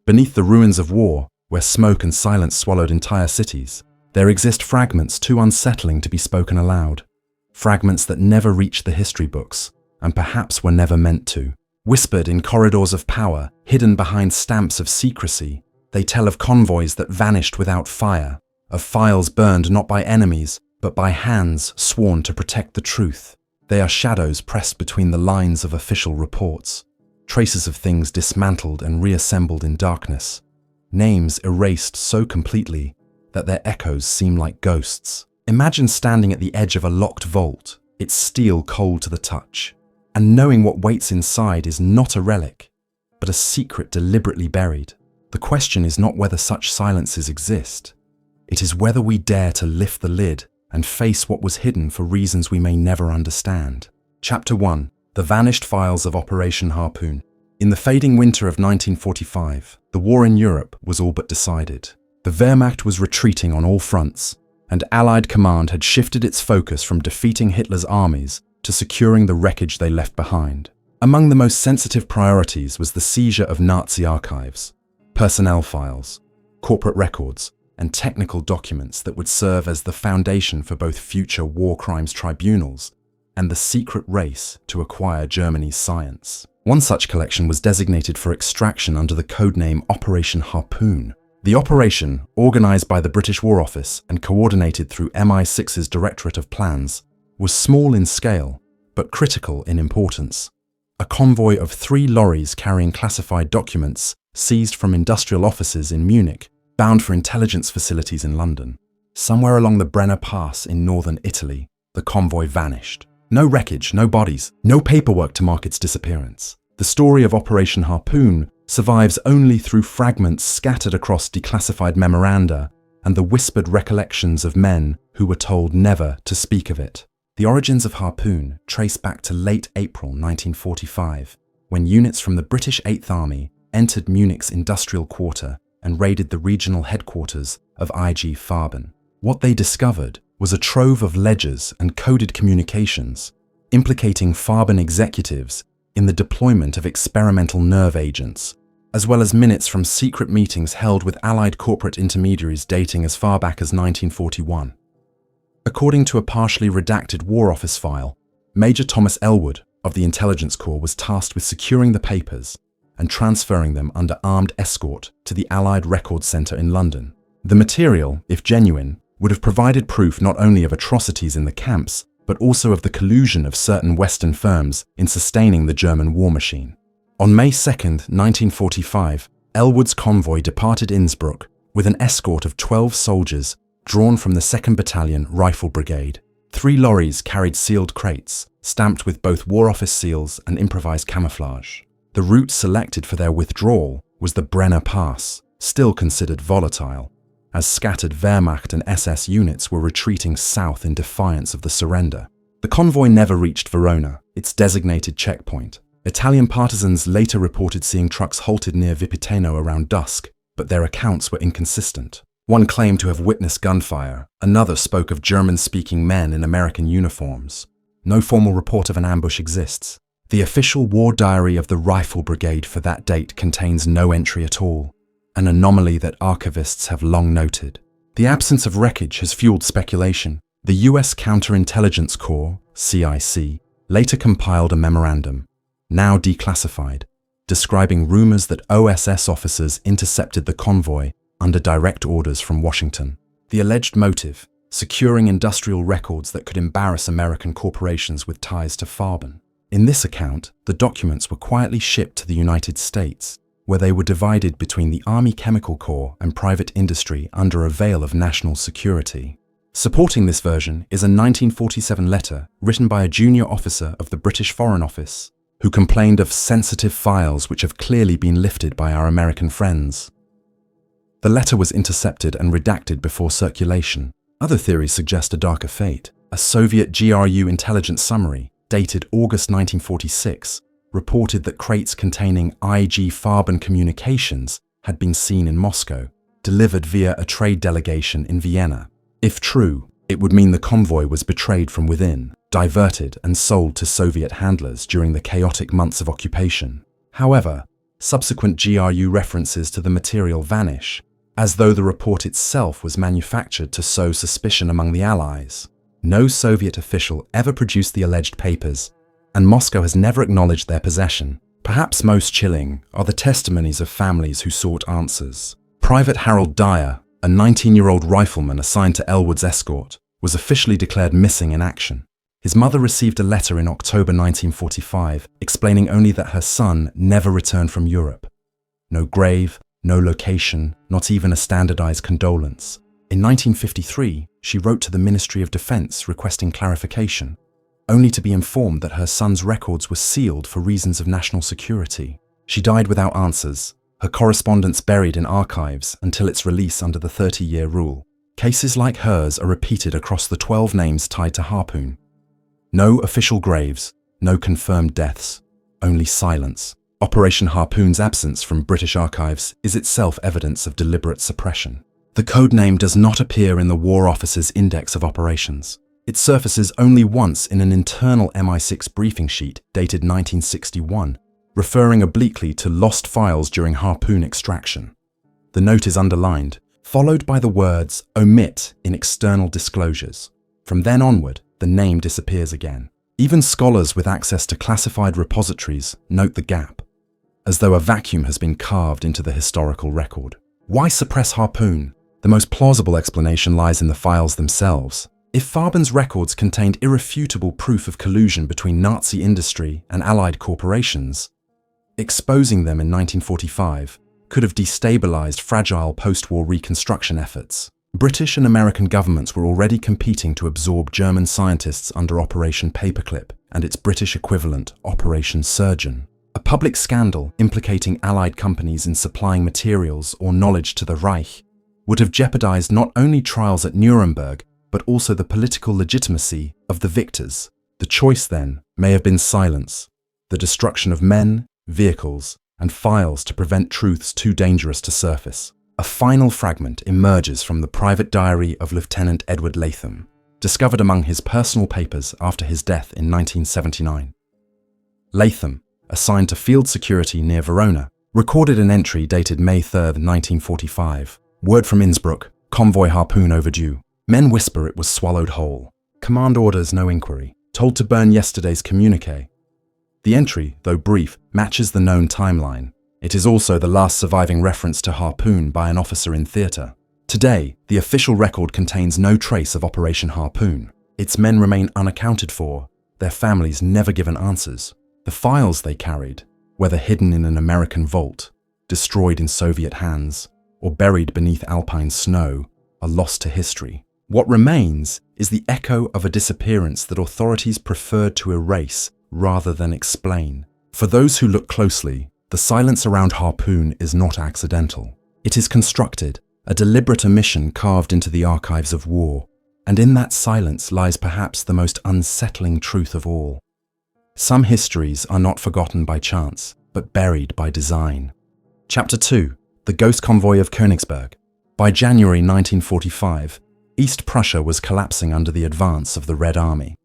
Beneath the ruins of war, where smoke and silence swallowed entire cities, there exist fragments too unsettling to be spoken aloud. Fragments that never reached the history books, and perhaps were never meant to. Whispered in corridors of power, hidden behind stamps of secrecy, they tell of convoys that vanished without fire, of files burned not by enemies, but by hands sworn to protect the truth. They are shadows pressed between the lines of official reports, traces of things dismantled and reassembled in darkness, names erased so completely that their echoes seem like ghosts. Imagine standing at the edge of a locked vault, its steel cold to the touch, and knowing what waits inside is not a relic, but a secret deliberately buried. The question is not whether such silences exist. It is whether we dare to lift the lid and face what was hidden for reasons we may never understand. Chapter 1. The Vanished Files of Operation Harpoon. In the fading winter of 1945, the war in Europe was all but decided. The Wehrmacht was retreating on all fronts, and Allied command had shifted its focus from defeating Hitler's armies to securing the wreckage they left behind. Among the most sensitive priorities was the seizure of Nazi archives, personnel files, corporate records, and technical documents that would serve as the foundation for both future war crimes tribunals and the secret race to acquire Germany's science. One such collection was designated for extraction under the codename Operation Harpoon. The operation, organized by the British War Office and coordinated through MI6's Directorate of Plans, was small in scale, but critical in importance. A convoy of 3 lorries carrying classified documents seized from industrial offices in Munich, bound for intelligence facilities in London. Somewhere along the Brenner Pass in northern Italy, the convoy vanished. No wreckage, no bodies, no paperwork to mark its disappearance. The story of Operation Harpoon survives only through fragments scattered across declassified memoranda and the whispered recollections of men who were told never to speak of it. The origins of Harpoon trace back to late April 1945, when units from the British 8th Army entered Munich's industrial quarter and raided the regional headquarters of IG Farben. What they discovered was a trove of ledgers and coded communications implicating Farben executives in the deployment of experimental nerve agents, as well as minutes from secret meetings held with Allied corporate intermediaries dating as far back as 1941. According to a partially redacted War Office file, Major Thomas Elwood of the Intelligence Corps was tasked with securing the papers and transferring them under armed escort to the Allied Records Centre in London. The material, if genuine, would have provided proof not only of atrocities in the camps, but also of the collusion of certain Western firms in sustaining the German war machine. On May 2, 1945, Elwood's convoy departed Innsbruck with an escort of 12 soldiers drawn from the 2nd Battalion Rifle Brigade. 3 lorries carried sealed crates, stamped with both War Office seals and improvised camouflage. The route selected for their withdrawal was the Brenner Pass, still considered volatile, as scattered Wehrmacht and SS units were retreating south in defiance of the surrender. The convoy never reached Verona, its designated checkpoint. Italian partisans later reported seeing trucks halted near Vipiteno around dusk, but their accounts were inconsistent. One claimed to have witnessed gunfire, another spoke of German-speaking men in American uniforms. No formal report of an ambush exists. The official war diary of the Rifle Brigade for that date contains no entry at all, an anomaly that archivists have long noted. The absence of wreckage has fueled speculation. The US Counterintelligence Corps, CIC, later compiled a memorandum, now declassified, describing rumors that OSS officers intercepted the convoy under direct orders from Washington. The alleged motive, securing industrial records that could embarrass American corporations with ties to Farben. In this account, the documents were quietly shipped to the United States, where they were divided between the Army Chemical Corps and private industry under a veil of national security. Supporting this version is a 1947 letter written by a junior officer of the British Foreign Office, who complained of sensitive files which have clearly been lifted by our American friends. The letter was intercepted and redacted before circulation. Other theories suggest a darker fate. A Soviet GRU intelligence summary, dated August 1946, reported that crates containing IG Farben communications had been seen in Moscow, delivered via a trade delegation in Vienna. If true, it would mean the convoy was betrayed from within, diverted and sold to Soviet handlers during the chaotic months of occupation. However, subsequent GRU references to the material vanish, as though the report itself was manufactured to sow suspicion among the Allies. No Soviet official ever produced the alleged papers, and Moscow has never acknowledged their possession. Perhaps most chilling are the testimonies of families who sought answers. Private Harold Dyer, a 19-year-old rifleman assigned to Elwood's escort, was officially declared missing in action. His mother received a letter in October 1945 explaining only that her son never returned from Europe. No grave, no location, not even a standardized condolence. In 1953, she wrote to the Ministry of Defense requesting clarification, only to be informed that her son's records were sealed for reasons of national security. She died without answers, her correspondence buried in archives until its release under the 30-year rule. Cases like hers are repeated across the 12 names tied to Harpoon. No official graves, no confirmed deaths, only silence. Operation Harpoon's absence from British archives is itself evidence of deliberate suppression. The code name does not appear in the War Office's Index of Operations. It surfaces only once in an internal MI6 briefing sheet dated 1961, referring obliquely to lost files during Harpoon extraction. The note is underlined, followed by the words "omit" in external disclosures. From then onward, the name disappears again. Even scholars with access to classified repositories note the gap, as though a vacuum has been carved into the historical record. Why suppress Harpoon? The most plausible explanation lies in the files themselves. If Farben's records contained irrefutable proof of collusion between Nazi industry and Allied corporations, exposing them in 1945 could have destabilized fragile post-war reconstruction efforts. British and American governments were already competing to absorb German scientists under Operation Paperclip and its British equivalent, Operation Surgeon. A public scandal implicating Allied companies in supplying materials or knowledge to the Reich would have jeopardized not only trials at Nuremberg, but also the political legitimacy of the victors. The choice, then, may have been silence, the destruction of men, vehicles, and files to prevent truths too dangerous to surface. A final fragment emerges from the private diary of Lieutenant Edward Latham, discovered among his personal papers after his death in 1979. Latham, assigned to field security near Verona, recorded an entry dated May 3, 1945. Word from Innsbruck, convoy Harpoon overdue. Men whisper it was swallowed whole. Command orders no inquiry. Told to burn yesterday's communique. The entry, though brief, matches the known timeline. It is also the last surviving reference to Harpoon by an officer in theatre. Today, the official record contains no trace of Operation Harpoon. Its men remain unaccounted for, their families never given answers. The files they carried, whether hidden in an American vault, destroyed in Soviet hands, or buried beneath alpine snow, are lost to history. What remains is the echo of a disappearance that authorities preferred to erase rather than explain. For those who look closely, the silence around Harpoon is not accidental. It is constructed, a deliberate omission carved into the archives of war, and in that silence lies perhaps the most unsettling truth of all. Some histories are not forgotten by chance, but buried by design. Chapter 2. The Ghost Convoy of Königsberg. By January 1945, East Prussia was collapsing under the advance of the Red Army.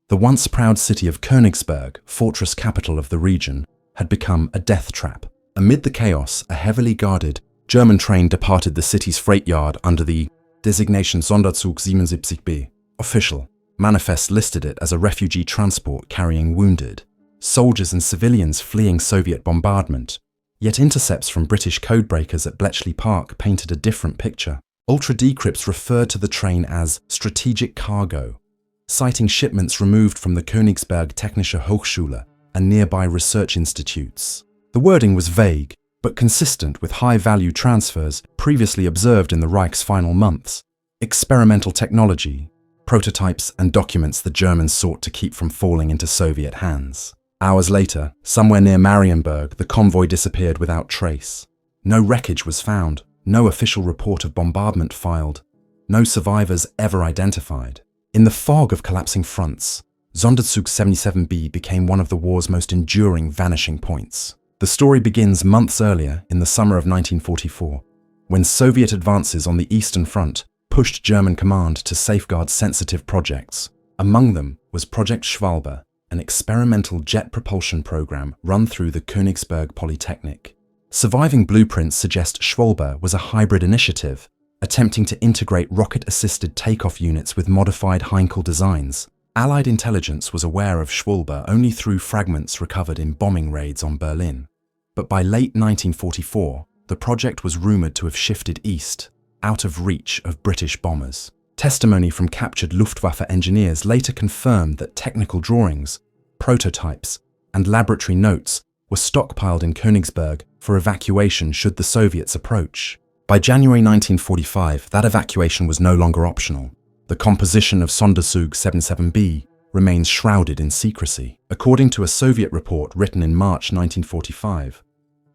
The once proud city of Königsberg, fortress capital of the region, had become a death trap. Amid the chaos, a heavily guarded German train departed the city's freight yard under the designation Sonderzug 77B. Official manifest listed it as a refugee transport carrying wounded, soldiers and civilians fleeing Soviet bombardment. Yet intercepts from British codebreakers at Bletchley Park painted a different picture. Ultra-decrypts referred to the train as strategic cargo, citing shipments removed from the Königsberg Technische Hochschule and nearby research institutes. The wording was vague, but consistent with high-value transfers previously observed in the Reich's final months. Experimental technology, prototypes and documents the Germans sought to keep from falling into Soviet hands. Hours later, somewhere near Marienburg, the convoy disappeared without trace. No wreckage was found, no official report of bombardment filed, no survivors ever identified. In the fog of collapsing fronts, Sonderzug 77B became one of the war's most enduring vanishing points. The story begins months earlier in the summer of 1944, when Soviet advances on the Eastern Front pushed German command to safeguard sensitive projects. Among them was Project Schwalbe, an experimental jet propulsion program run through the Königsberg Polytechnic. Surviving blueprints suggest Schwalbe was a hybrid initiative, attempting to integrate rocket-assisted takeoff units with modified Heinkel designs. Allied intelligence was aware of Schwalbe only through fragments recovered in bombing raids on Berlin. But by late 1944, the project was rumoured to have shifted east, out of reach of British bombers. Testimony from captured Luftwaffe engineers later confirmed that technical drawings, prototypes, and laboratory notes were stockpiled in Königsberg for evacuation should the Soviets approach. By January 1945, that evacuation was no longer optional. The composition of Sonderzug 77B remains shrouded in secrecy. According to a Soviet report written in March 1945,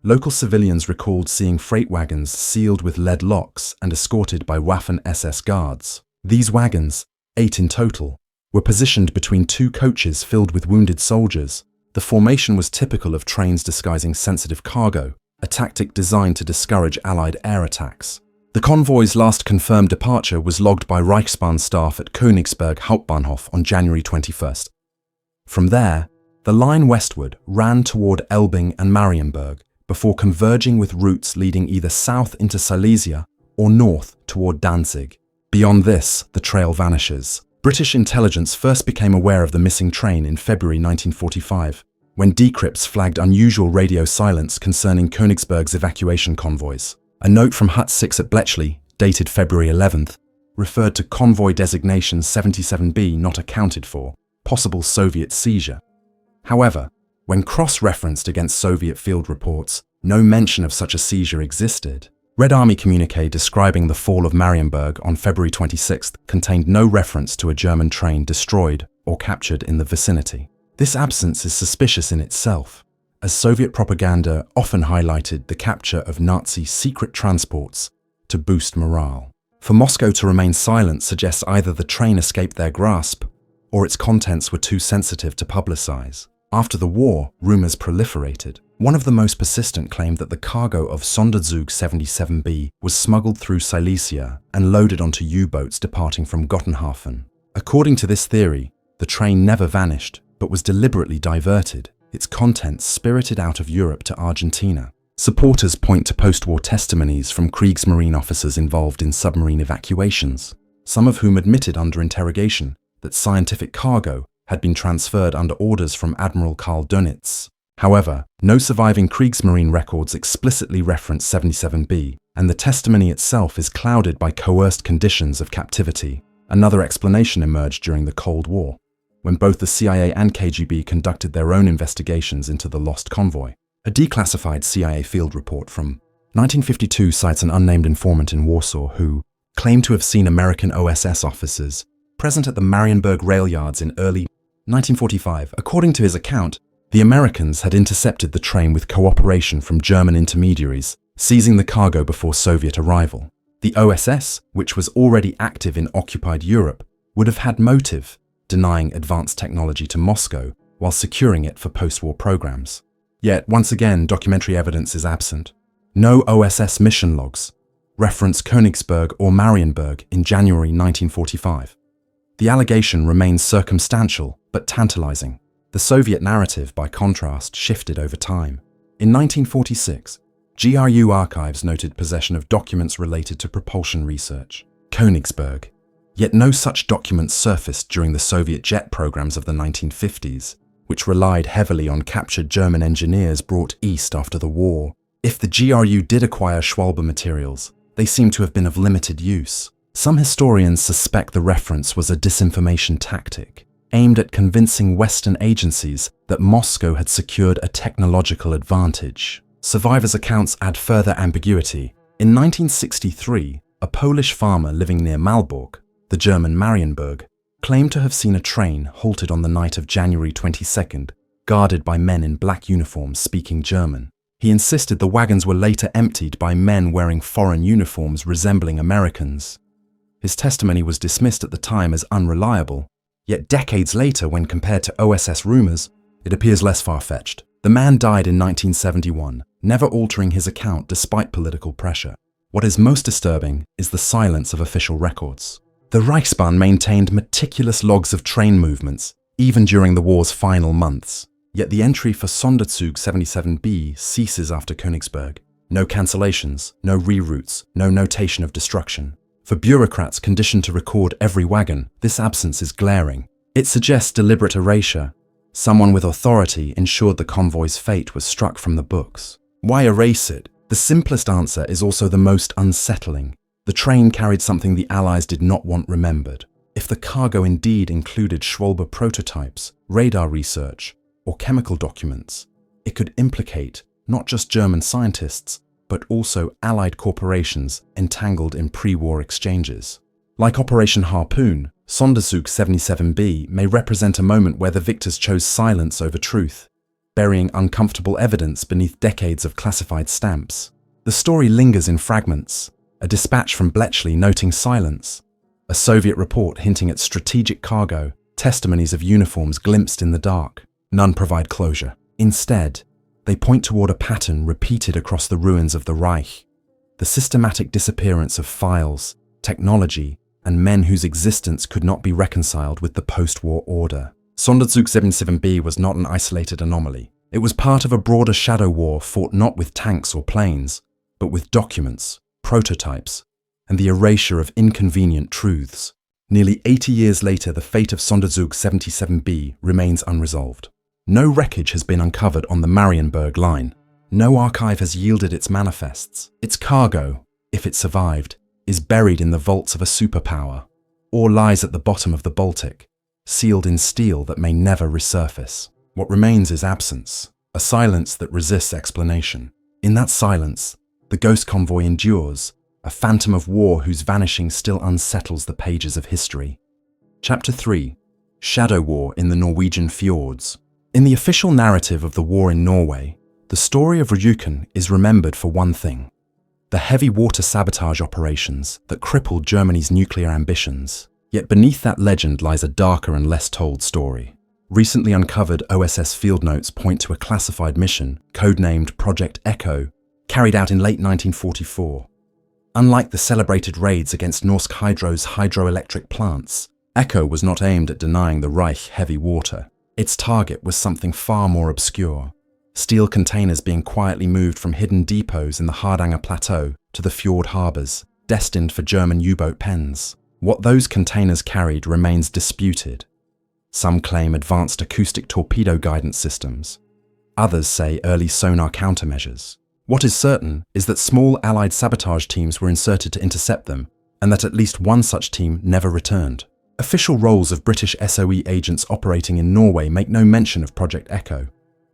local civilians recalled seeing freight wagons sealed with lead locks and escorted by Waffen-SS guards. These wagons, 8 in total, were positioned between 2 coaches filled with wounded soldiers. The formation was typical of trains disguising sensitive cargo, a tactic designed to discourage Allied air attacks. The convoy's last confirmed departure was logged by Reichsbahn staff at Königsberg Hauptbahnhof on January 21st. From there, the line westward ran toward Elbing and Marienburg before converging with routes leading either south into Silesia or north toward Danzig. Beyond this, the trail vanishes. British intelligence first became aware of the missing train in February 1945, when decrypts flagged unusual radio silence concerning Königsberg's evacuation convoys. A note from Hut 6 at Bletchley, dated February 11th, referred to convoy designation 77B not accounted for, possible Soviet seizure. However, when cross-referenced against Soviet field reports, no mention of such a seizure existed. Red Army communique describing the fall of Marienburg on February 26th contained no reference to a German train destroyed or captured in the vicinity. This absence is suspicious in itself, as Soviet propaganda often highlighted the capture of Nazi secret transports to boost morale. For Moscow to remain silent suggests either the train escaped their grasp or its contents were too sensitive to publicize. After the war, rumors proliferated. One of the most persistent claimed that the cargo of Sonderzug 77B was smuggled through Silesia and loaded onto U-boats departing from Gottenhafen. According to this theory, the train never vanished, but was deliberately diverted, its contents spirited out of Europe to Argentina. Supporters point to post-war testimonies from Kriegsmarine officers involved in submarine evacuations, some of whom admitted under interrogation that scientific cargo had been transferred under orders from Admiral Karl Dönitz. However, no surviving Kriegsmarine records explicitly reference 77B, and the testimony itself is clouded by coerced conditions of captivity. Another explanation emerged during the Cold War, when both the CIA and KGB conducted their own investigations into the lost convoy. A declassified CIA field report from 1952 cites an unnamed informant in Warsaw who claimed to have seen American OSS officers present at the Marienburg rail yards in early 1945. According to his account, the Americans had intercepted the train with cooperation from German intermediaries, seizing the cargo before Soviet arrival. The OSS, which was already active in occupied Europe, would have had motive, denying advanced technology to Moscow while securing it for post-war programs. Yet, once again, documentary evidence is absent. No OSS mission logs reference Königsberg or Marienburg in January 1945. The allegation remains circumstantial but tantalizing. The Soviet narrative, by contrast, shifted over time. In 1946, GRU archives noted possession of documents related to propulsion research. Königsberg. Yet no such documents surfaced during the Soviet jet programs of the 1950s, which relied heavily on captured German engineers brought east after the war. If the GRU did acquire Schwalbe materials, they seem to have been of limited use. Some historians suspect the reference was a disinformation tactic, aimed at convincing Western agencies that Moscow had secured a technological advantage. Survivors' accounts add further ambiguity. In 1963, a Polish farmer living near Malbork, the German Marienburg, claimed to have seen a train halted on the night of January 22nd, guarded by men in black uniforms speaking German. He insisted the wagons were later emptied by men wearing foreign uniforms resembling Americans. His testimony was dismissed at the time as unreliable, yet decades later, when compared to OSS rumors, it appears less far-fetched. The man died in 1971, never altering his account despite political pressure. What is most disturbing is the silence of official records. The Reichsbahn maintained meticulous logs of train movements, even during the war's final months. Yet the entry for Sonderzug 77B ceases after Königsberg. No cancellations, no reroutes, no notation of destruction. For bureaucrats conditioned to record every wagon, this absence is glaring. It suggests deliberate erasure. Someone with authority ensured the convoy's fate was struck from the books. Why erase it? The simplest answer is also the most unsettling. The train carried something the Allies did not want remembered. If the cargo indeed included Schwalbe prototypes, radar research, or chemical documents, it could implicate not just German scientists, but also Allied corporations entangled in pre-war exchanges. Like Operation Harpoon, Sonderzug 77B may represent a moment where the victors chose silence over truth, burying uncomfortable evidence beneath decades of classified stamps. The story lingers in fragments, a dispatch from Bletchley noting silence, a Soviet report hinting at strategic cargo, testimonies of uniforms glimpsed in the dark. None provide closure. Instead, they point toward a pattern repeated across the ruins of the Reich, the systematic disappearance of files, technology, and men whose existence could not be reconciled with the post-war order. Sonderzug 77B was not an isolated anomaly. It was part of a broader shadow war fought not with tanks or planes, but with documents, prototypes, and the erasure of inconvenient truths. Nearly 80 years later, the fate of Sonderzug 77B remains unresolved. No wreckage has been uncovered on the Marienburg line. No archive has yielded its manifests. Its cargo, if it survived, is buried in the vaults of a superpower, or lies at the bottom of the Baltic, sealed in steel that may never resurface. What remains is absence, a silence that resists explanation. In that silence, the ghost convoy endures, a phantom of war whose vanishing still unsettles the pages of history. Chapter 3. Shadow War in the Norwegian Fjords. In the official narrative of the war in Norway, the story of Rjukan is remembered for one thing: the heavy water sabotage operations that crippled Germany's nuclear ambitions. Yet beneath that legend lies a darker and less told story. Recently uncovered OSS field notes point to a classified mission, codenamed Project Echo, carried out in late 1944. Unlike the celebrated raids against Norsk Hydro's hydroelectric plants, Echo was not aimed at denying the Reich heavy water. Its target was something far more obscure: steel containers being quietly moved from hidden depots in the Hardanger Plateau to the fjord harbours, destined for German U-boat pens. What those containers carried remains disputed. Some claim advanced acoustic torpedo guidance systems. Others say early sonar countermeasures. What is certain is that small Allied sabotage teams were inserted to intercept them, and that at least one such team never returned. Official rolls of British SOE agents operating in Norway make no mention of Project Echo.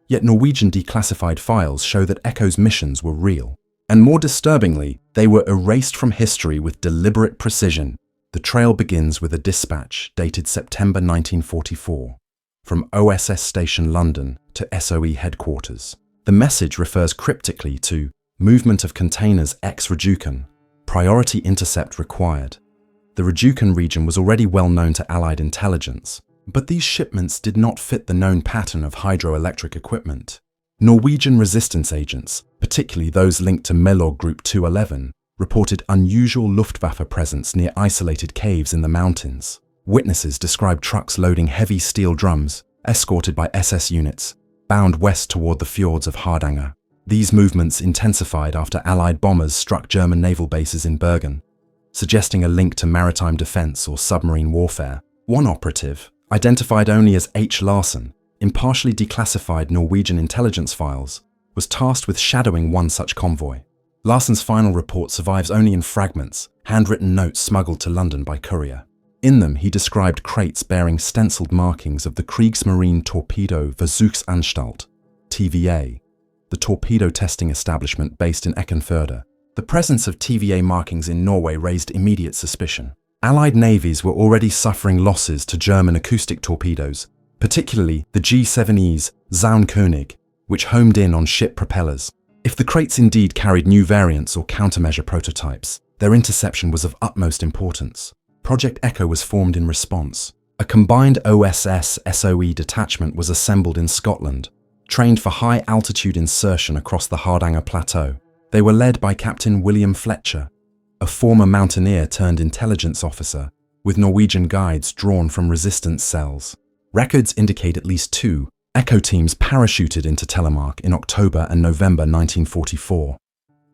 Yet Norwegian declassified files show that Echo's missions were real. And more disturbingly, they were erased from history with deliberate precision. The trail begins with a dispatch dated September 1944, from OSS Station London to SOE headquarters. The message refers cryptically to movement of containers ex-Rjukan, priority intercept required. The Rjukan region was already well known to Allied intelligence, but these shipments did not fit the known pattern of hydroelectric equipment. Norwegian resistance agents, particularly those linked to Melog Group 211, reported unusual Luftwaffe presence near isolated caves in the mountains. Witnesses described trucks loading heavy steel drums, escorted by SS units, bound west toward the fjords of Hardanger. These movements intensified after Allied bombers struck German naval bases in Bergen, suggesting a link to maritime defense or submarine warfare. One operative, identified only as H. Larsen, in partially declassified Norwegian intelligence files, was tasked with shadowing one such convoy. Larsen's final report survives only in fragments, handwritten notes smuggled to London by courier. In them, he described crates bearing stenciled markings of the Kriegsmarine Torpedo Versuchsanstalt, TVA, the torpedo testing establishment based in Eckernförde. The presence of TVA markings in Norway raised immediate suspicion. Allied navies were already suffering losses to German acoustic torpedoes, particularly the G7E's Zaunkönig, which homed in on ship propellers. If the crates indeed carried new variants or countermeasure prototypes, their interception was of utmost importance. Project Echo was formed in response. A combined OSS-SOE detachment was assembled in Scotland, trained for high-altitude insertion across the Hardanger Plateau. They were led by Captain William Fletcher, a former mountaineer turned intelligence officer, with Norwegian guides drawn from resistance cells. Records indicate at least 2 Echo teams parachuted into Telemark in October and November 1944.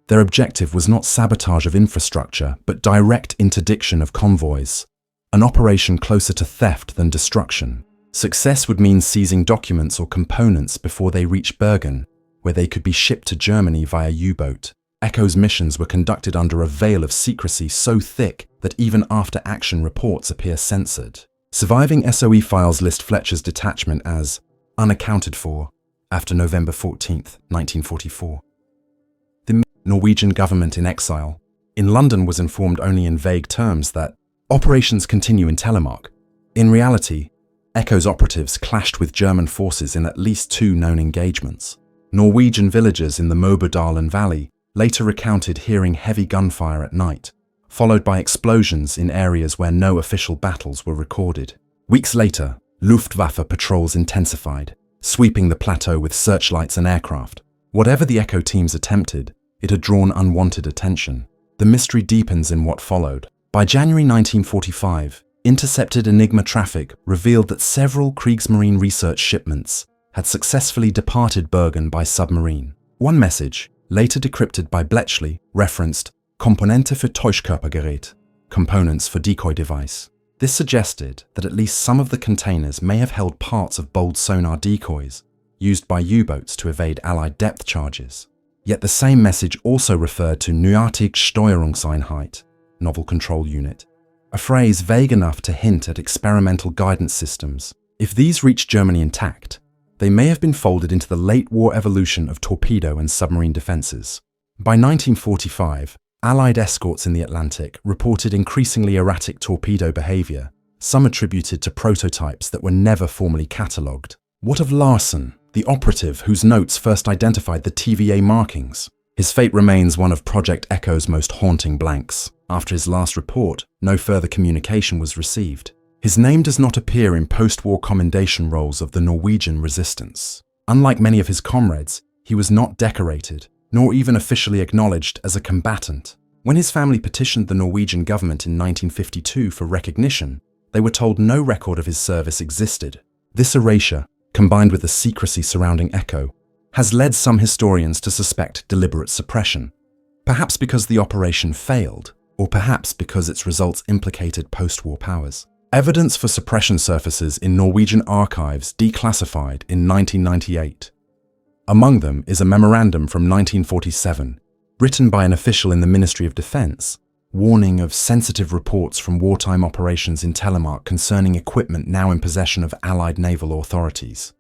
Their objective was not sabotage of infrastructure, but direct interdiction of convoys, an operation closer to theft than destruction. Success would mean seizing documents or components before they reached Bergen, where they could be shipped to Germany via U-boat. Echo's missions were conducted under a veil of secrecy so thick that even after-action reports appear censored. Surviving SOE files list Fletcher's detachment as unaccounted for after November 14, 1944. The Norwegian government in exile in London was informed only in vague terms that operations continue in Telemark. In reality, Echo's operatives clashed with German forces in at least 2 known engagements. Norwegian villagers in the Mobodalen Valley later recounted hearing heavy gunfire at night, followed by explosions in areas where no official battles were recorded. Weeks later, Luftwaffe patrols intensified, sweeping the plateau with searchlights and aircraft. Whatever the Echo teams attempted, it had drawn unwanted attention. The mystery deepens in what followed. By January 1945, intercepted Enigma traffic revealed that several Kriegsmarine research shipments had successfully departed Bergen by submarine. One message, later decrypted by Bletchley, referenced Komponente für Täuschkörpergerät, components for decoy device. This suggested that at least some of the containers may have held parts of bold sonar decoys used by U-boats to evade Allied depth charges. Yet the same message also referred to Neuartig Steuerungseinheit, novel control unit, a phrase vague enough to hint at experimental guidance systems. If these reached Germany intact, they may have been folded into the late war evolution of torpedo and submarine defenses. By 1945, Allied escorts in the Atlantic reported increasingly erratic torpedo behavior, some attributed to prototypes that were never formally catalogued. What of Larsen, the operative whose notes first identified the TVA markings? His fate remains one of Project Echo's most haunting blanks. After his last report, no further communication was received. His name does not appear in post-war commendation rolls of the Norwegian resistance. Unlike many of his comrades, he was not decorated, nor even officially acknowledged as a combatant. When his family petitioned the Norwegian government in 1952 for recognition, they were told no record of his service existed. This erasure, combined with the secrecy surrounding Echo, has led some historians to suspect deliberate suppression, perhaps because the operation failed, or perhaps because its results implicated post-war powers. Evidence for suppression surfaces in Norwegian archives declassified in 1998. Among them is a memorandum from 1947, written by an official in the Ministry of Defense, warning of sensitive reports from wartime operations in Telemark concerning equipment now in possession of Allied naval authorities.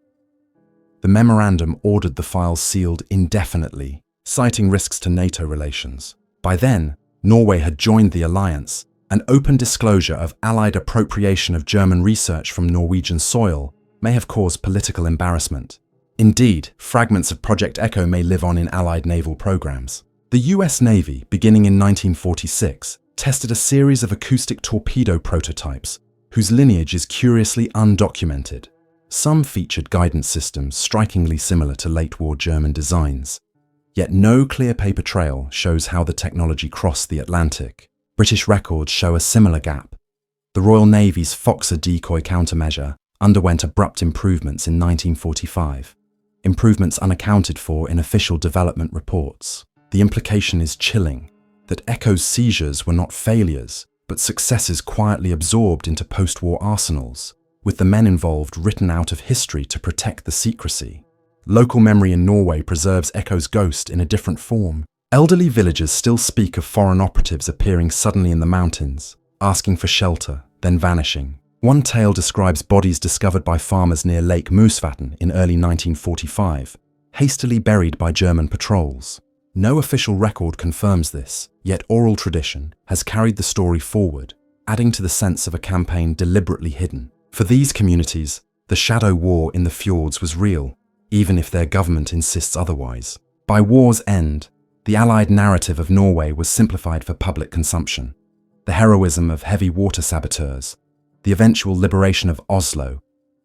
The memorandum ordered the files sealed indefinitely, citing risks to NATO relations. By then, Norway had joined the alliance. An open disclosure of Allied appropriation of German research from Norwegian soil may have caused political embarrassment. Indeed, fragments of Project Echo may live on in Allied naval programs. The US Navy, beginning in 1946, tested a series of acoustic torpedo prototypes whose lineage is curiously undocumented. Some featured guidance systems strikingly similar to late-war German designs, yet no clear paper trail shows how the technology crossed the Atlantic. British records show a similar gap. The Royal Navy's Foxer decoy countermeasure underwent abrupt improvements in 1945, improvements unaccounted for in official development reports. The implication is chilling, that Echo's seizures were not failures, but successes quietly absorbed into post-war arsenals, with the men involved written out of history to protect the secrecy. Local memory in Norway preserves Echo's ghost in a different form. Elderly villagers still speak of foreign operatives appearing suddenly in the mountains, asking for shelter, then vanishing. One tale describes bodies discovered by farmers near Lake Moosvatten in early 1945, hastily buried by German patrols. No official record confirms this, yet oral tradition has carried the story forward, adding to the sense of a campaign deliberately hidden. For these communities, the shadow war in the fjords was real, even if their government insists otherwise. By war's end, the Allied narrative of Norway was simplified for public consumption. The heroism of heavy water saboteurs, the eventual liberation of Oslo,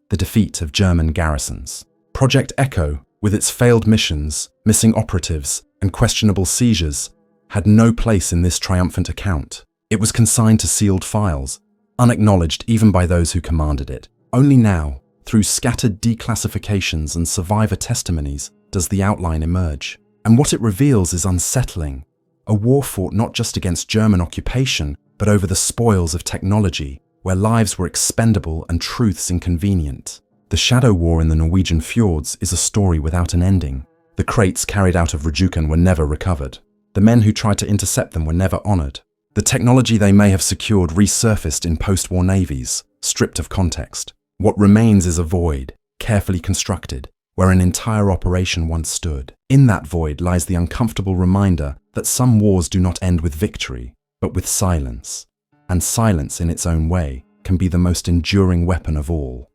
the defeat of German garrisons. Project Echo, with its failed missions, missing operatives, and questionable seizures, had no place in this triumphant account. It was consigned to sealed files, unacknowledged even by those who commanded it. Only now, Through scattered declassifications and survivor testimonies does the outline emerge. And what it reveals is unsettling. A war fought not just against German occupation, but over the spoils of technology, where lives were expendable and truths inconvenient. The Shadow War in the Norwegian Fjords is a story without an ending. The crates carried out of Rjukan were never recovered. The men who tried to intercept them were never honored. The technology they may have secured resurfaced in post-war navies, stripped of context. What remains is a void, carefully constructed, where an entire operation once stood. In that void lies the uncomfortable reminder that some wars do not end with victory, but with silence. And silence in its own way can be the most enduring weapon of all.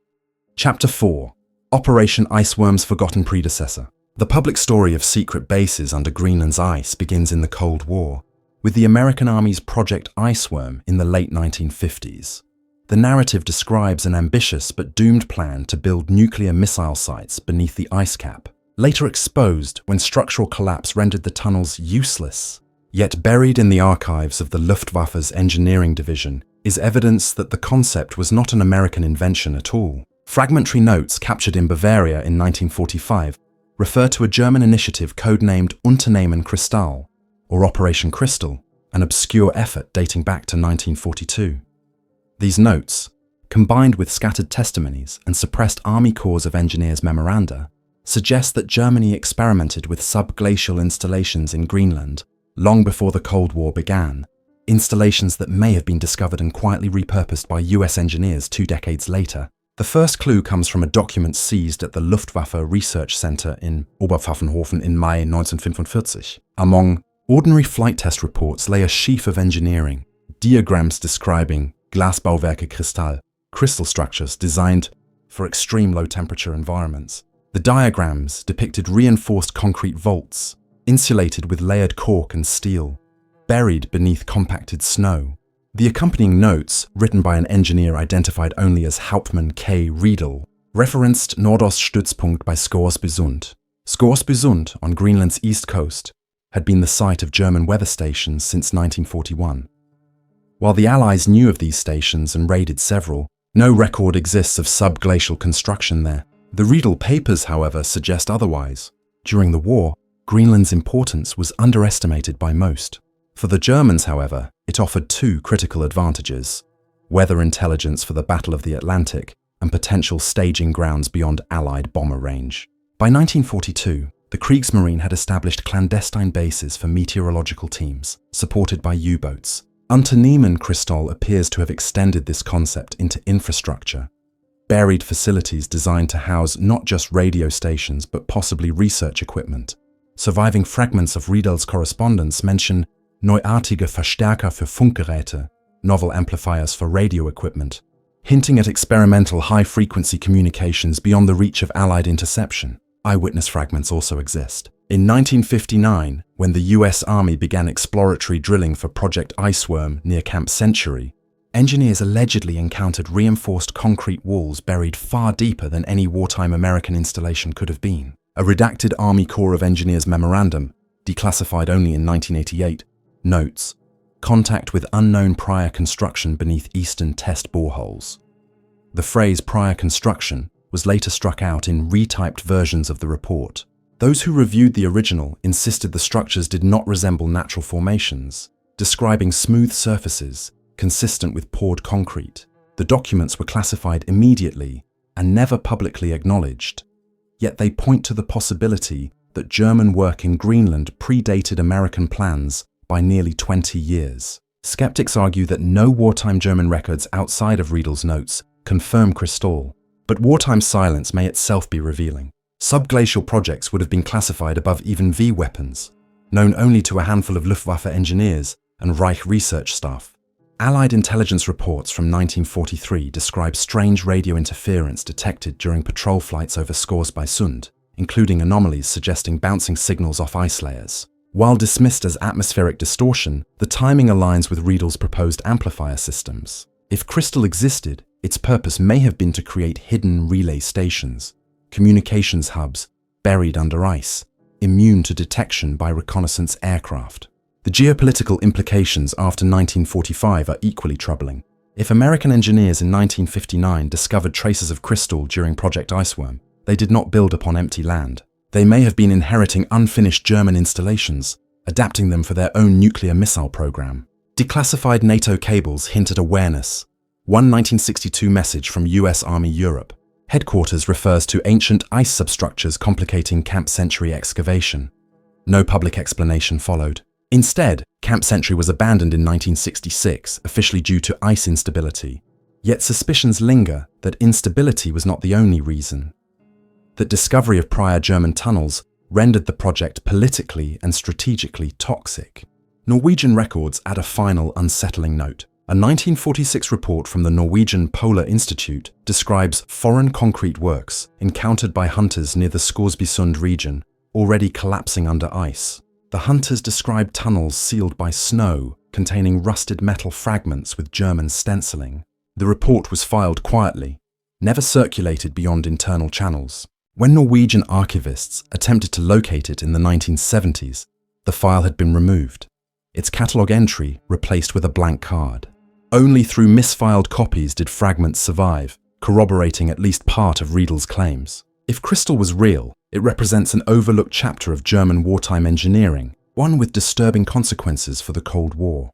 Chapter 4. Operation Iceworm's Forgotten Predecessor. The public story of secret bases under Greenland's ice begins in the Cold War, with the American Army's Project Iceworm in the late 1950s. The narrative describes an ambitious but doomed plan to build nuclear missile sites beneath the ice cap, later exposed when structural collapse rendered the tunnels useless. Yet buried in the archives of the Luftwaffe's engineering division is evidence that the concept was not an American invention at all. Fragmentary notes captured in Bavaria in 1945 refer to a German initiative codenamed Unternehmen Kristall, or Operation Crystal, an obscure effort dating back to 1942. These notes, combined with scattered testimonies and suppressed Army Corps of Engineers memoranda, suggest that Germany experimented with subglacial installations in Greenland long before the Cold War began, installations that may have been discovered and quietly repurposed by US engineers 2 decades later. The first clue comes from a document seized at the Luftwaffe Research Center in Oberpfaffenhofen in May 1945. Among ordinary flight test reports lay a sheaf of engineering, diagrams describing Glasbauwerke Kristall, crystal structures designed for extreme low-temperature environments. The diagrams depicted reinforced concrete vaults, insulated with layered cork and steel, buried beneath compacted snow. The accompanying notes, written by an engineer identified only as Hauptmann K. Riedel, referenced Nordoststützpunkt bei Scoresbysund. Scoresbysund, on Greenland's east coast, had been the site of German weather stations since 1941. While the Allies knew of these stations and raided several, no record exists of subglacial construction there. The Riedel papers, however, suggest otherwise. During the war, Greenland's importance was underestimated by most. For the Germans, however, it offered 2 critical advantages: weather intelligence for the Battle of the Atlantic and potential staging grounds beyond Allied bomber range. By 1942, the Kriegsmarine had established clandestine bases for meteorological teams, supported by U-boats. Unternehmen Kristall appears to have extended this concept into infrastructure, buried facilities designed to house not just radio stations but possibly research equipment. Surviving fragments of Riedel's correspondence mention neuartige Verstärker für Funkgeräte, novel amplifiers for radio equipment, hinting at experimental high-frequency communications beyond the reach of Allied interception. Eyewitness fragments also exist. In 1959, when the US Army began exploratory drilling for Project Iceworm near Camp Century, engineers allegedly encountered reinforced concrete walls buried far deeper than any wartime American installation could have been. A redacted Army Corps of Engineers memorandum, declassified only in 1988, notes contact with unknown prior construction beneath eastern test boreholes. The phrase prior construction was later struck out in retyped versions of the report. Those who reviewed the original insisted the structures did not resemble natural formations, describing smooth surfaces consistent with poured concrete. The documents were classified immediately and never publicly acknowledged, yet they point to the possibility that German work in Greenland predated American plans by nearly 20 years. Skeptics argue that no wartime German records outside of Riedel's notes confirm Kristall, but wartime silence may itself be revealing. Subglacial projects would have been classified above even V weapons, known only to a handful of Luftwaffe engineers and Reich research staff. Allied intelligence reports from 1943 describe strange radio interference detected during patrol flights over Scoresbysund, including anomalies suggesting bouncing signals off ice layers. While dismissed as atmospheric distortion, the timing aligns with Riedel's proposed amplifier systems. If Kristall existed, its purpose may have been to create hidden relay stations, communications hubs buried under ice, immune to detection by reconnaissance aircraft. The geopolitical implications after 1945 are equally troubling. If American engineers in 1959 discovered traces of crystal during Project Iceworm, they did not build upon empty land. They may have been inheriting unfinished German installations, adapting them for their own nuclear missile program. Declassified NATO cables hint at awareness. One 1962 message from US Army Europe. Headquarters refers to ancient ice substructures complicating Camp Century excavation. No public explanation followed. Instead, Camp Century was abandoned in 1966, officially due to ice instability. Yet suspicions linger that instability was not the only reason. That discovery of prior German tunnels rendered the project politically and strategically toxic. Norwegian records add a final unsettling note. A 1946 report from the Norwegian Polar Institute describes foreign concrete works encountered by hunters near the Scoresbysund region, already collapsing under ice. The hunters described tunnels sealed by snow, containing rusted metal fragments with German stenciling. The report was filed quietly, never circulated beyond internal channels. When Norwegian archivists attempted to locate it in the 1970s, the file had been removed, its catalogue entry replaced with a blank card. Only through misfiled copies did fragments survive, corroborating at least part of Riedel's claims. If crystal was real, it represents an overlooked chapter of German wartime engineering, one with disturbing consequences for the Cold War.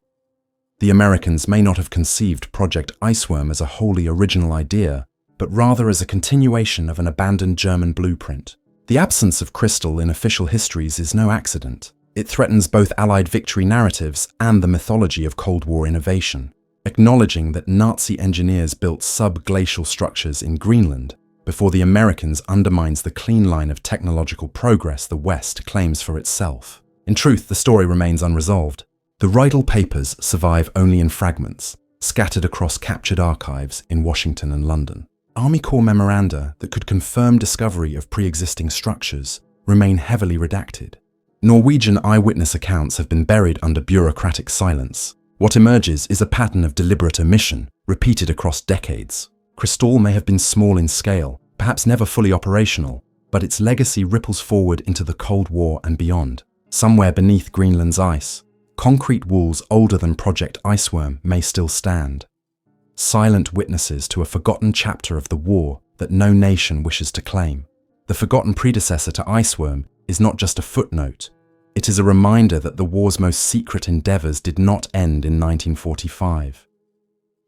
The Americans may not have conceived Project Iceworm as a wholly original idea, but rather as a continuation of an abandoned German blueprint. The absence of crystal in official histories is no accident. It threatens both Allied victory narratives and the mythology of Cold War innovation. Acknowledging that Nazi engineers built sub-glacial structures in Greenland before the Americans undermines the clean line of technological progress the West claims for itself. In truth, the story remains unresolved. The Riedel papers survive only in fragments, scattered across captured archives in Washington and London. Army Corps memoranda that could confirm discovery of pre-existing structures remain heavily redacted. Norwegian eyewitness accounts have been buried under bureaucratic silence. What emerges is a pattern of deliberate omission, repeated across decades. Crystal may have been small in scale, perhaps never fully operational, but its legacy ripples forward into the Cold War and beyond. Somewhere beneath Greenland's ice, concrete walls older than Project Iceworm may still stand. Silent witnesses to a forgotten chapter of the war that no nation wishes to claim. The forgotten predecessor to Iceworm is not just a footnote. It is a reminder that the war's most secret endeavors did not end in 1945.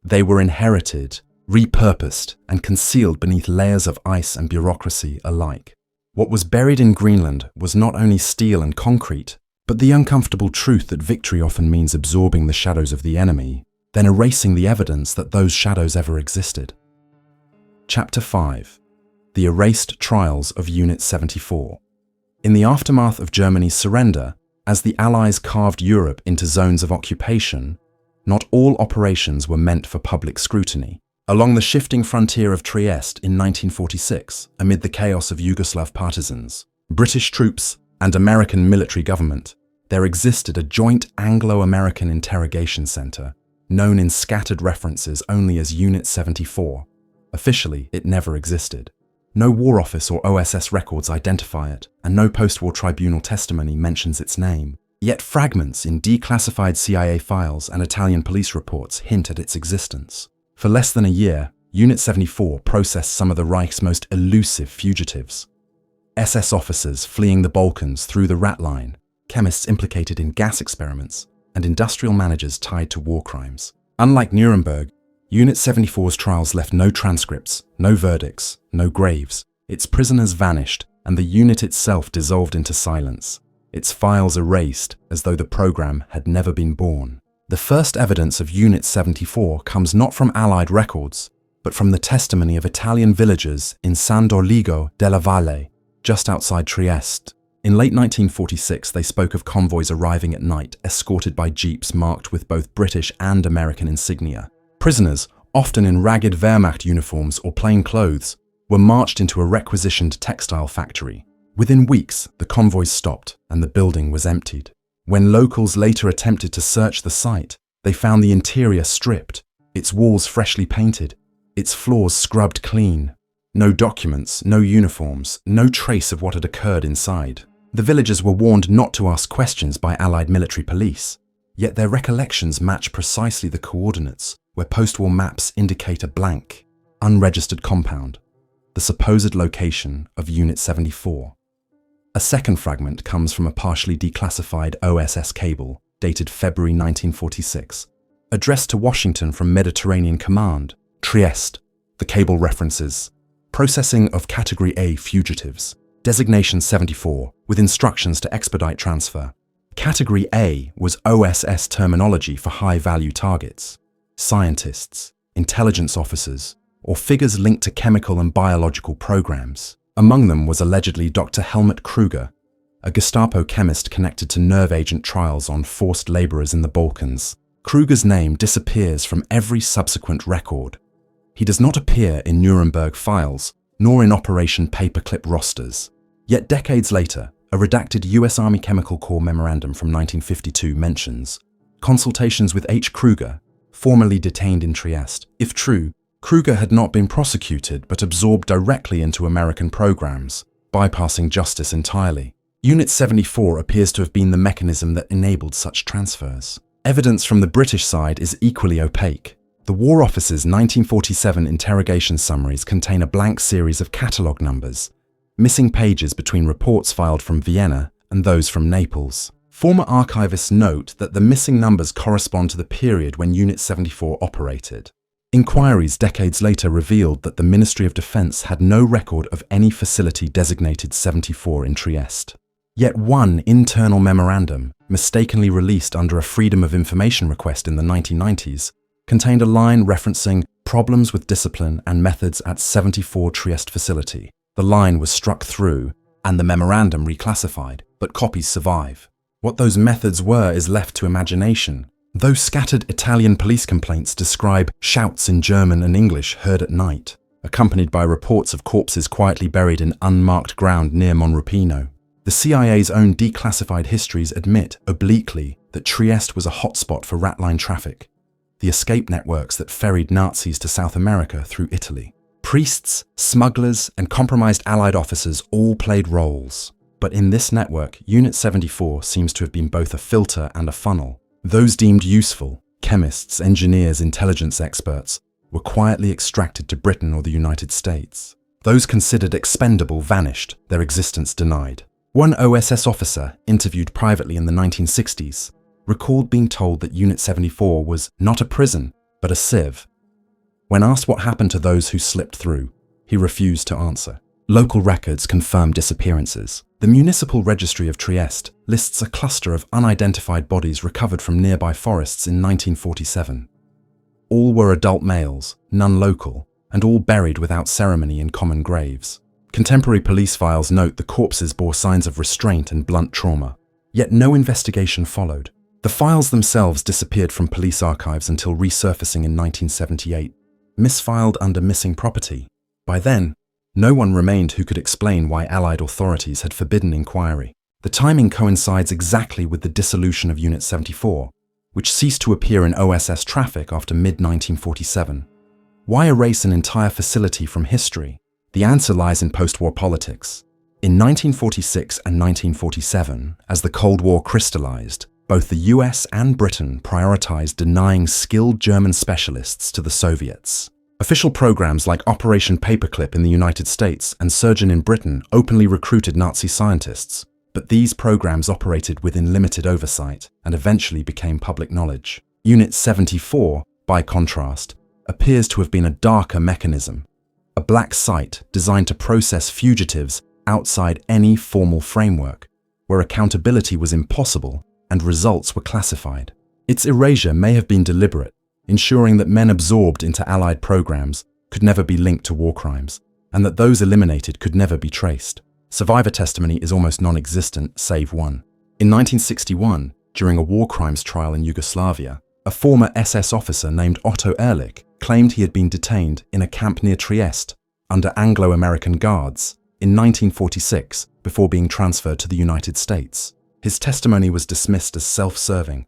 They were inherited, repurposed, and concealed beneath layers of ice and bureaucracy alike. What was buried in Greenland was not only steel and concrete, but the uncomfortable truth that victory often means absorbing the shadows of the enemy, then erasing the evidence that those shadows ever existed. Chapter 5. The Erased Trials of Unit 74. In the aftermath of Germany's surrender, as the Allies carved Europe into zones of occupation, not all operations were meant for public scrutiny. Along the shifting frontier of Trieste in 1946, amid the chaos of Yugoslav partisans, British troops, and American military government, there existed a joint Anglo-American interrogation center, known in scattered references only as Unit 74. Officially, it never existed. No War Office or OSS records identify it, and no post-war tribunal testimony mentions its name. Yet fragments in declassified CIA files and Italian police reports hint at its existence. For less than a year, Unit 74 processed some of the Reich's most elusive fugitives. SS officers fleeing the Balkans through the Rat Line, chemists implicated in gas experiments, and industrial managers tied to war crimes. Unlike Nuremberg, Unit 74's trials left no transcripts, no verdicts, no graves. Its prisoners vanished, and the unit itself dissolved into silence, its files erased as though the program had never been born. The first evidence of Unit 74 comes not from Allied records, but from the testimony of Italian villagers in San Dorligo della Valle, just outside Trieste. In late 1946, they spoke of convoys arriving at night, escorted by jeeps marked with both British and American insignia. Prisoners, often in ragged Wehrmacht uniforms or plain clothes, were marched into a requisitioned textile factory. Within weeks, the convoys stopped and the building was emptied. When locals later attempted to search the site, they found the interior stripped, its walls freshly painted, its floors scrubbed clean. No documents, no uniforms, no trace of what had occurred inside. The villagers were warned not to ask questions by Allied military police, yet their recollections match precisely the coordinates where post-war maps indicate a blank, unregistered compound, the supposed location of Unit 74. A second fragment comes from a partially declassified OSS cable dated February 1946, addressed to Washington from Mediterranean Command, Trieste. The cable references processing of Category A fugitives, designation 74, with instructions to expedite transfer. Category A was OSS terminology for high-value targets, scientists, intelligence officers, or figures linked to chemical and biological programs. Among them was allegedly Dr. Helmut Krüger, a Gestapo chemist connected to nerve agent trials on forced laborers in the Balkans. Krüger's name disappears from every subsequent record. He does not appear in Nuremberg files, nor in Operation Paperclip rosters. Yet decades later, a redacted US Army Chemical Corps memorandum from 1952 mentions consultations with H. Krüger, formerly detained in Trieste. If true, Krüger had not been prosecuted but absorbed directly into American programs, bypassing justice entirely. Unit 74 appears to have been the mechanism that enabled such transfers. Evidence from the British side is equally opaque. The War Office's 1947 interrogation summaries contain a blank series of catalogue numbers, missing pages between reports filed from Vienna and those from Naples. Former archivists note that the missing numbers correspond to the period when Unit 74 operated. Inquiries decades later revealed that the Ministry of Defense had no record of any facility designated 74 in Trieste. Yet one internal memorandum, mistakenly released under a Freedom of Information request in the 1990s, contained a line referencing problems with discipline and methods at 74 Trieste facility. The line was struck through and the memorandum reclassified, but copies survive. What those methods were is left to imagination. Those scattered Italian police complaints describe shouts in German and English heard at night, accompanied by reports of corpses quietly buried in unmarked ground near Monrupino. The CIA's own declassified histories admit obliquely that Trieste was a hotspot for ratline traffic, the escape networks that ferried Nazis to South America through Italy. Priests, smugglers, and compromised Allied officers all played roles. But in this network, Unit 74 seems to have been both a filter and a funnel. Those deemed useful, chemists, engineers, intelligence experts, were quietly extracted to Britain or the United States. Those considered expendable vanished, their existence denied. One OSS officer, interviewed privately in the 1960s, recalled being told that Unit 74 was not a prison, but a sieve. When asked what happened to those who slipped through, he refused to answer. Local records confirm disappearances. The Municipal Registry of Trieste lists a cluster of unidentified bodies recovered from nearby forests in 1947. All were adult males, none local, and all buried without ceremony in common graves. Contemporary police files note the corpses bore signs of restraint and blunt trauma. Yet no investigation followed. The files themselves disappeared from police archives until resurfacing in 1978, misfiled under missing property. By then, no one remained who could explain why Allied authorities had forbidden inquiry. The timing coincides exactly with the dissolution of Unit 74, which ceased to appear in OSS traffic after mid-1947. Why erase an entire facility from history? The answer lies in post-war politics. In 1946 and 1947, as the Cold War crystallized, both the US and Britain prioritized denying skilled German specialists to the Soviets. Official programs like Operation Paperclip in the United States and Surgeon in Britain openly recruited Nazi scientists, but these programs operated within limited oversight and eventually became public knowledge. Unit 74, by contrast, appears to have been a darker mechanism, a black site designed to process fugitives outside any formal framework, where accountability was impossible and results were classified. Its erasure may have been deliberate, ensuring that men absorbed into Allied programs could never be linked to war crimes, and that those eliminated could never be traced. Survivor testimony is almost non-existent, save one. In 1961, during a war crimes trial in Yugoslavia, a former SS officer named Otto Ehrlich claimed he had been detained in a camp near Trieste under Anglo-American guards in 1946 before being transferred to the United States. His testimony was dismissed as self-serving,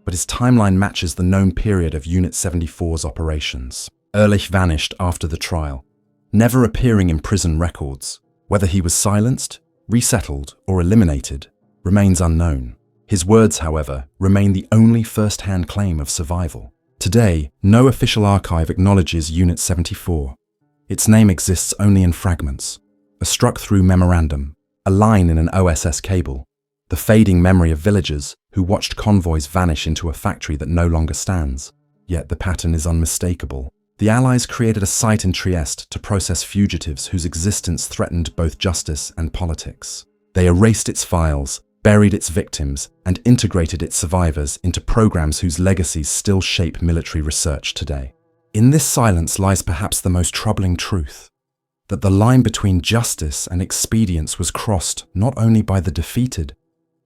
but his timeline matches the known period of Unit 74's operations. Ehrlich vanished after the trial, never appearing in prison records. Whether he was silenced, resettled, or eliminated remains unknown. His words, however, remain the only first-hand claim of survival. Today, no official archive acknowledges Unit 74. Its name exists only in fragments, a struck-through memorandum, a line in an OSS cable, the fading memory of villagers who watched convoys vanish into a factory that no longer stands. Yet the pattern is unmistakable. The Allies created a site in Trieste to process fugitives whose existence threatened both justice and politics. They erased its files, buried its victims, and integrated its survivors into programs whose legacies still shape military research today. In this silence lies perhaps the most troubling truth, that the line between justice and expedience was crossed not only by the defeated,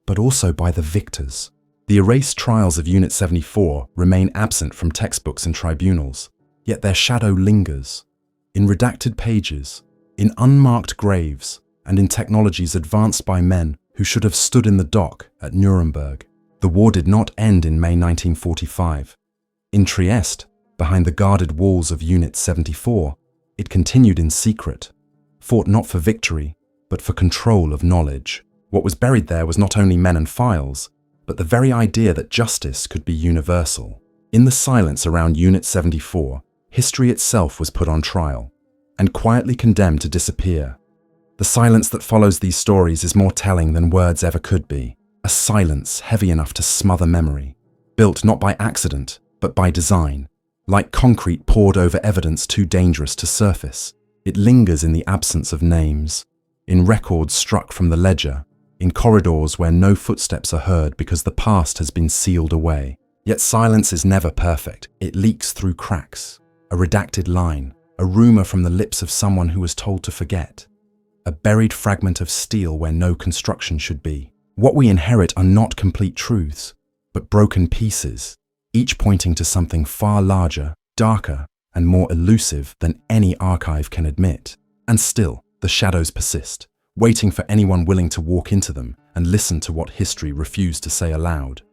but also by the victors. The erased trials of Unit 74 remain absent from textbooks and tribunals, yet their shadow lingers, in redacted pages, in unmarked graves, and in technologies advanced by men who should have stood in the dock at Nuremberg. The war did not end in May 1945. In Trieste, behind the guarded walls of Unit 74, it continued in secret, fought not for victory, but for control of knowledge. What was buried there was not only men and files, but the very idea that justice could be universal. In the silence around Unit 74, history itself was put on trial, and quietly condemned to disappear. The silence that follows these stories is more telling than words ever could be, a silence heavy enough to smother memory, built not by accident, but by design. Like concrete poured over evidence too dangerous to surface, it lingers in the absence of names, in records struck from the ledger, in corridors where no footsteps are heard because the past has been sealed away. Yet silence is never perfect. It leaks through cracks, a redacted line, a rumor from the lips of someone who was told to forget, a buried fragment of steel where no construction should be. What we inherit are not complete truths, but broken pieces, each pointing to something far larger, darker, and more elusive than any archive can admit. And still, the shadows persist, waiting for anyone willing to walk into them and listen to what history refused to say aloud.